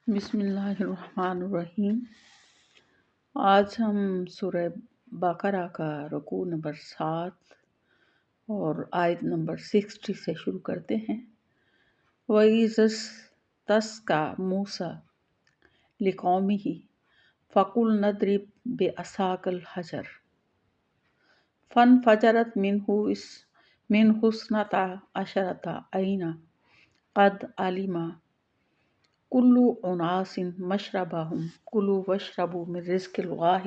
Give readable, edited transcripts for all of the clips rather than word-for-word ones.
بسم اللہ الرحمن الرحیم۔ آج ہم سورہ بقرہ کا رکوع نمبر 7 اور آیت نمبر 60 سے شروع کرتے ہیں۔ وَإِذِ اسْتَسْقَىٰ مُوسَىٰ لِقَوْمِهِ فَقُلْنَا اضْرِبْ بِعَصَاكَ الْحَجَرَ فَانْفَجَرَتْ مِنْهُ اثْنَتَا عَشْرَةَ عَيْنًا قَدْ عَلِمَ كُلُّ أُنَاسٍ مَشْرَبَهُمْ كُلُوا وَاشْرَبُوا مِن رِزْقِ اللَّهِ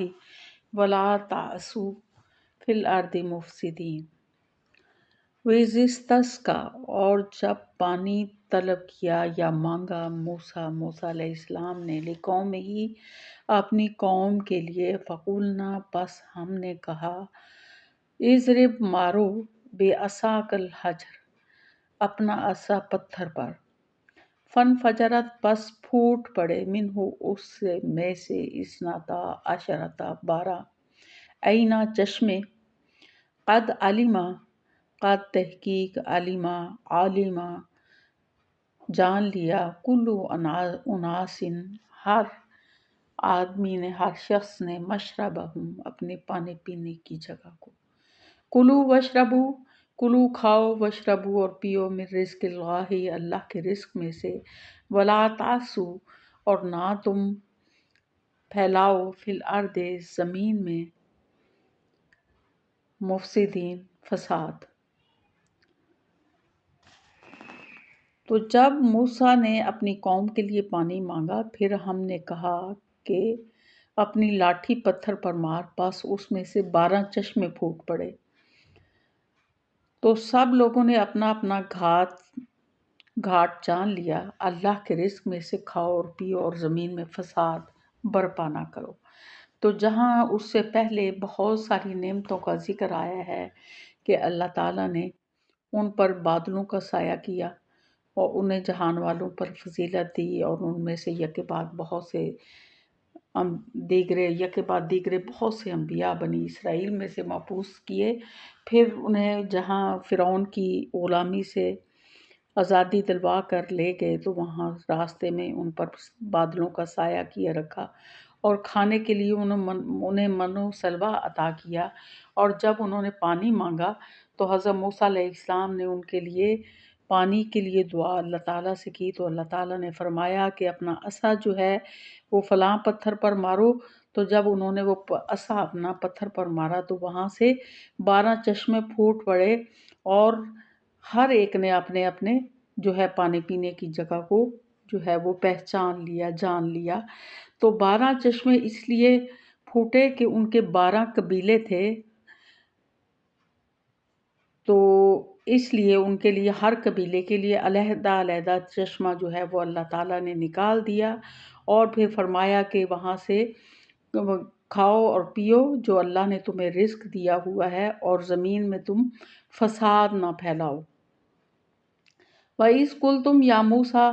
وَلَا تَعْثُوا فِي الْأَرْضِ مُفْسِدِينَ۔ وَإِذِ اسْتَسْقَىٰ اور جب پانی طلب کیا یا مانگا موسیٰ علیہ السلام نے لِقَوْمِهِ اپنی قوم کے لیے، فَقُلْنَا پس ہم نے کہا، اضرب مارو بِعَصَاكَ الْحَجَرَ اپنا عصا پتھر پر، فَانْفَجَرَتْ پس پھوٹ پڑے، منہ اس میں سے، اثنتا عشرۃ 12 عینا چشمے، قد علما قد تحقیق، علما عالما جان لیا، کلو اناس ہر آدمی نے، ہر شخص نے، مشربہم اپنے پانی پینے کی جگہ کو، کلو وشربو کلو کھاؤ، وشربو اور پیو، من رزق اللہ اللہ کے رزق میں سے، ولا تعثوا اور نہ تم پھیلاؤ، فی الارض زمین میں، مفسدین فساد۔ تو جب موسیٰ نے اپنی قوم کے لیے پانی مانگا، پھر ہم نے کہا کہ اپنی لاٹھی پتھر پر مار، پس اس میں سے 12 چشمے پھوٹ پڑے۔ تو سب لوگوں نے اپنا اپنا گھاٹ جان لیا، اللہ کے رزق میں سے کھاؤ اور پیو اور زمین میں فساد برپا نہ کرو۔ تو جہاں اس سے پہلے بہت ساری نعمتوں کا ذکر آیا ہے کہ اللہ تعالیٰ نے ان پر بادلوں کا سایہ کیا اور انہیں جہان والوں پر فضیلت دی، اور ان میں سے یکے بعد دیگرے بہت سے انبیاء بنی اسرائیل میں سے مبعوث کیے، پھر انہیں جہاں فرعون کی غلامی سے آزادی دلوا کر لے گئے تو وہاں راستے میں ان پر بادلوں کا سایہ کیے رکھا، اور کھانے کے لیے انہیں من و سلوہ عطا کیا۔ اور جب انہوں نے پانی مانگا تو حضرت موسیٰ علیہ السلام نے ان کے لیے پانی کے لیے دعا اللہ تعالیٰ سے کی، تو اللہ تعالیٰ نے فرمایا کہ اپنا عصا جو ہے وہ فلاں پتھر پر مارو۔ تو جب انہوں نے وہ عصا اپنا پتھر پر مارا تو وہاں سے 12 چشمے پھوٹ پڑے، اور ہر ایک نے اپنے اپنے جو ہے پانی پینے کی جگہ کو جو ہے وہ پہچان لیا، جان لیا۔ تو 12 چشمے اس لیے پھوٹے کہ ان کے 12 قبیلے تھے، تو اس لیے ان کے لیے، ہر قبیلے کے لیے علیحدہ علیحدہ چشمہ جو ہے وہ اللہ تعالیٰ نے نکال دیا، اور پھر فرمایا کہ وہاں سے کھاؤ اور پیو جو اللہ نے تمہیں رزق دیا ہوا ہے، اور زمین میں تم فساد نہ پھیلاؤ۔ وَإِذْ قُلْتُمْ يَا مُوسَىٰ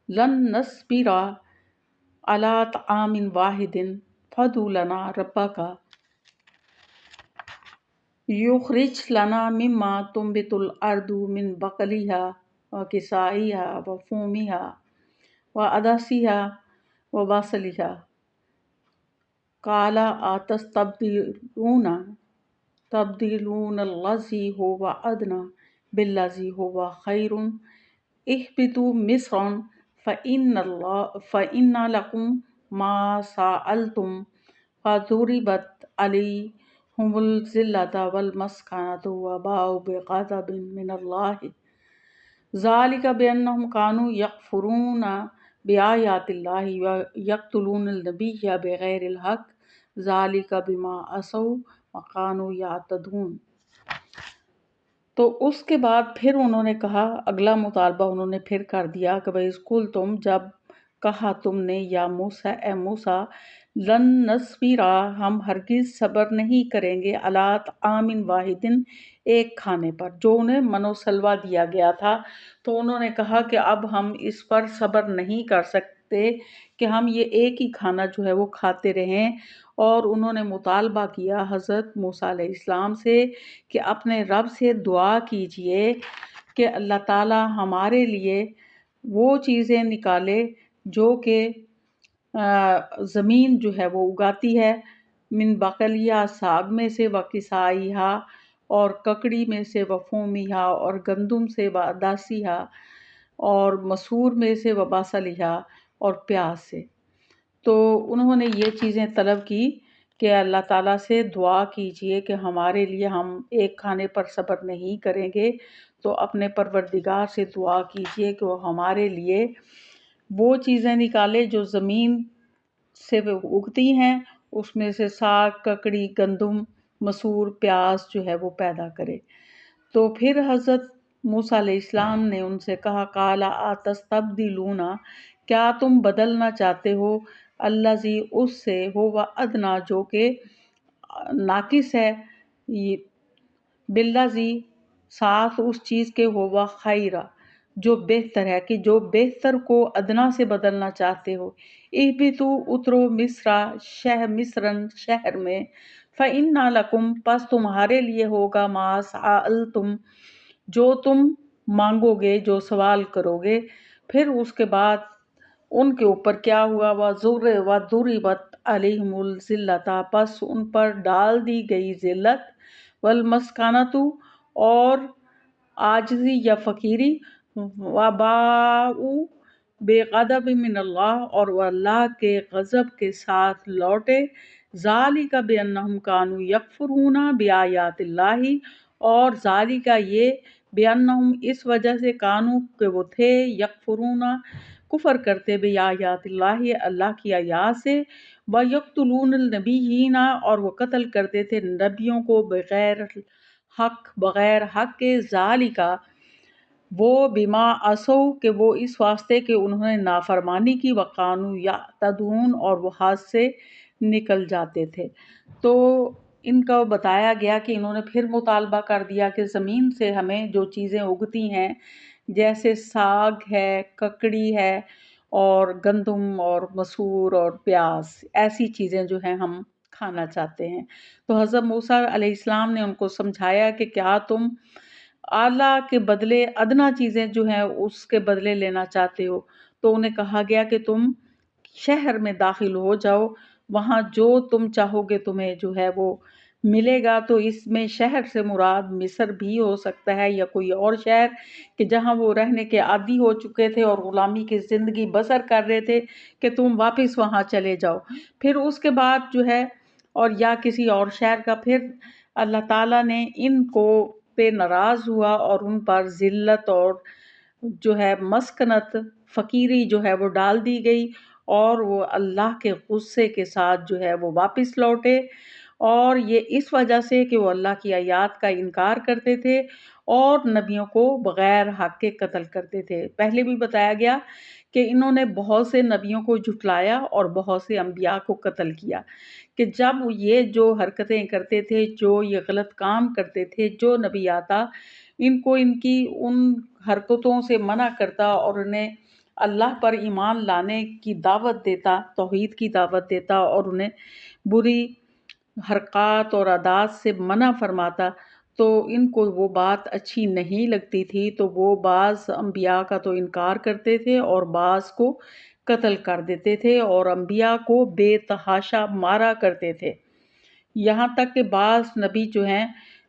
لَن نَّصْبِرَ عَلَىٰ طَعَامٍ وَاحِدٍ فَادْعُ لَنَا رَبَّكَ يُخْرِجْ لَنَا مِمَّا تُنبِتُ الْأَرْضُ مِن بَقْلِهَا وَقِثَائِهَا وَفُومِهَا وَعَدَسِهَا وَبَصَلِهَا قَالَ تَبْدِلُونَ الَّذِي هُوَ أَدْنَىٰ بِالَّذِي هُوَ خَيْرٌ اهْبِطُوا مِصْرًا فَإِنَّ لَكُم مَّا سَأَلْتُمْ فَضُرِبَتْ عَلَيْهِمُ الذِّلَّةُ وَالْمَسْكَنَةُ وَبَاءُوا بِغَضَبٍ مِّنَ اللَّهِ ذَلِكَ بِأَنَّهُمْ كَانُوا يَكْفُرُونَ بِآيَاتِ اللَّهِ وَيَقْتُلُونَ النَّبِيِّيَّ بِغَيْرِ الْحَقِّ ذَلِكَ بِمَا عَصَوْا وَكَانُوا يَعْتَدُونَ۔ تو اس کے بعد پھر انہوں نے کہا، اگلا مطالبہ انہوں نے پھر کر دیا کہ وَإِذْ قُلْتُمْ جب کہا تم نے، یا موسیٰ اے موسیٰ، لن نصبر ہم ہرگز صبر نہیں کریں گے، علی طعام واحد ایک کھانے پر، جو انہیں من و سلوہ دیا گیا تھا۔ تو انہوں نے کہا کہ اب ہم اس پر صبر نہیں کر سکتے کہ ہم یہ ایک ہی کھانا جو ہے وہ کھاتے رہیں، اور انہوں نے مطالبہ کیا حضرت موسیٰ علیہ السلام سے کہ اپنے رب سے دعا کیجئے کہ اللہ تعالیٰ ہمارے لیے وہ چیزیں نکالے جو کہ زمین جو ہے وہ اگاتی ہے، من بقلیہ ساگ میں سے، و کسائیہا اور ککڑی میں سے، و فومیہا اور گندم سے، و عداسیہا اور مسور میں سے، و بصلیہا اور پیاز سے۔ تو انہوں نے یہ چیزیں طلب کی کہ اللہ تعالیٰ سے دعا کیجئے کہ ہمارے لیے، ہم ایک کھانے پر صبر نہیں کریں گے، تو اپنے پروردگار سے دعا کیجئے کہ وہ ہمارے لیے وہ چیزیں نکالے جو زمین سے اگتی ہیں، اس میں سے ساگ، ککڑی، گندم، مسور، پیاز جو ہے وہ پیدا کرے۔ تو پھر حضرت موسیٰ علیہ السلام نے ان سے کہا، قَالَ أَتَسْتَبْدِلُونَ، کیا تم بدلنا چاہتے ہو، الذی اس سے، ہو ادنیٰ جو کہ ناقص ہے، بالذی ساتھ اس چیز کے، ہوا خیر جو بہتر ہے، کہ جو بہتر کو ادنا سے بدلنا چاہتے ہو۔ اہبطوا اترو مصرن شہر میں، فإن لکم پس تمہارے لیے ہوگا، ما سألتم جو تم مانگو گے، جو سوال کرو گے۔ پھر اس کے بعد ان کے اوپر کیا ہوا، وَضُرِبَتْ عَلَيْهِمُ الذِّلَّةُ پس ان پر ڈال دی گئی ذلت، والمسکنۃ اور عاجزی یا فقیری، وباءوا بغضب من اللہ اور وہ اللہ کے غضب کے ساتھ لوٹے، ذالک بأنہم کانوا یکفرون بآیات اللہ اور ذالک یہ، بأنہم اس وجہ سے، کانوا کہ وہ تھے، یکفرون کفر کرتے، بآیات اللہ اللہ کی آیات سے، وَيَقْتُلُونَ النَّبِيِّينَ اور وہ قتل کرتے تھے نبیوں کو، بغیر حق کے، ذالک وہ، بما عصوا کہ وہ اس واسطے کہ انہوں نے نافرمانی کی، وقانوا یعتدون اور وہ حد سے نکل جاتے تھے۔ تو ان کا بتایا گیا کہ انہوں نے پھر مطالبہ کر دیا کہ زمین سے ہمیں جو چیزیں اگتی ہیں، جیسے ساگ ہے، ککڑی ہے اور گندم اور مسور اور پیاز، ایسی چیزیں جو ہیں ہم کھانا چاہتے ہیں۔ تو حضرت موسیٰ علیہ السلام نے ان کو سمجھایا کہ کیا تم اعلیٰ کے بدلے ادنا چیزیں جو ہیں اس کے بدلے لینا چاہتے ہو؟ تو انہیں کہا گیا کہ تم شہر میں داخل ہو جاؤ، وہاں جو تم چاہو گے تمہیں جو ہے وہ ملے گا۔ تو اس میں شہر سے مراد مصر بھی ہو سکتا ہے یا کوئی اور شہر، کہ جہاں وہ رہنے کے عادی ہو چکے تھے اور غلامی کی زندگی بسر کر رہے تھے، کہ تم واپس وہاں چلے جاؤ۔ پھر اس کے بعد جو ہے، اور یا کسی اور شہر کا، پھر اللہ تعالیٰ نے ان کو پہ ناراض ہوا اور ان پر ذلت اور جو ہے مسکنت، فقیری جو ہے وہ ڈال دی گئی، اور وہ اللہ کے غصے کے ساتھ جو ہے وہ واپس لوٹے، اور یہ اس وجہ سے کہ وہ اللہ کی آیات کا انکار کرتے تھے اور نبیوں کو بغیر حق کے قتل کرتے تھے۔ پہلے بھی بتایا گیا کہ انہوں نے بہت سے نبیوں کو جھٹلایا اور بہت سے انبیاء کو قتل کیا، کہ جب یہ جو حرکتیں کرتے تھے، جو یہ غلط کام کرتے تھے، جو نبی آتا ان کو ان کی ان حرکتوں سے منع کرتا اور انہیں اللہ پر ایمان لانے کی دعوت دیتا، توحید کی دعوت دیتا، اور انہیں بری حرکات اور عادات سے منع فرماتا، تو ان کو وہ بات اچھی نہیں لگتی تھی، تو وہ بعض انبیاء کا تو انکار کرتے تھے اور بعض کو قتل کر دیتے تھے، اور انبیاء کو بے تحاشا مارا کرتے تھے، یہاں تک کہ بعض نبی جو ہیں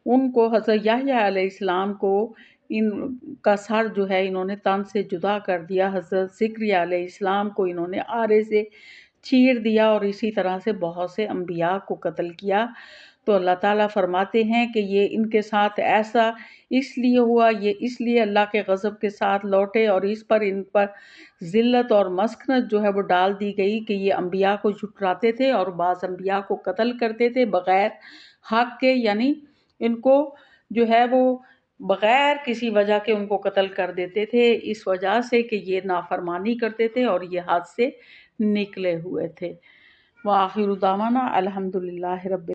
ان کو، حضرت یحییٰ علیہ السلام کو ان کا سر جو ہے انہوں نے تن سے جدا کر دیا، حضرت زکریا علیہ السلام کو انہوں نے آرے سے چیر دیا، اور اسی طرح سے بہت سے انبیاء کو قتل کیا۔ تو اللہ تعالیٰ فرماتے ہیں کہ یہ ان کے ساتھ ایسا اس لیے ہوا، یہ اس لیے اللہ کے غضب کے ساتھ لوٹے، اور اس پر ان پر ذلت اور مسکنت جو ہے وہ ڈال دی گئی کہ یہ انبیاء کو جھٹلاتے تھے اور بعض انبیاء کو قتل کرتے تھے بغیر حق کے، یعنی ان کو جو ہے وہ بغیر کسی وجہ کے ان کو قتل کر دیتے تھے، اس وجہ سے کہ یہ نافرمانی کرتے تھے اور یہ حد سے نکلے ہوئے تھے۔ وآخر دعوانا الحمدللہ رب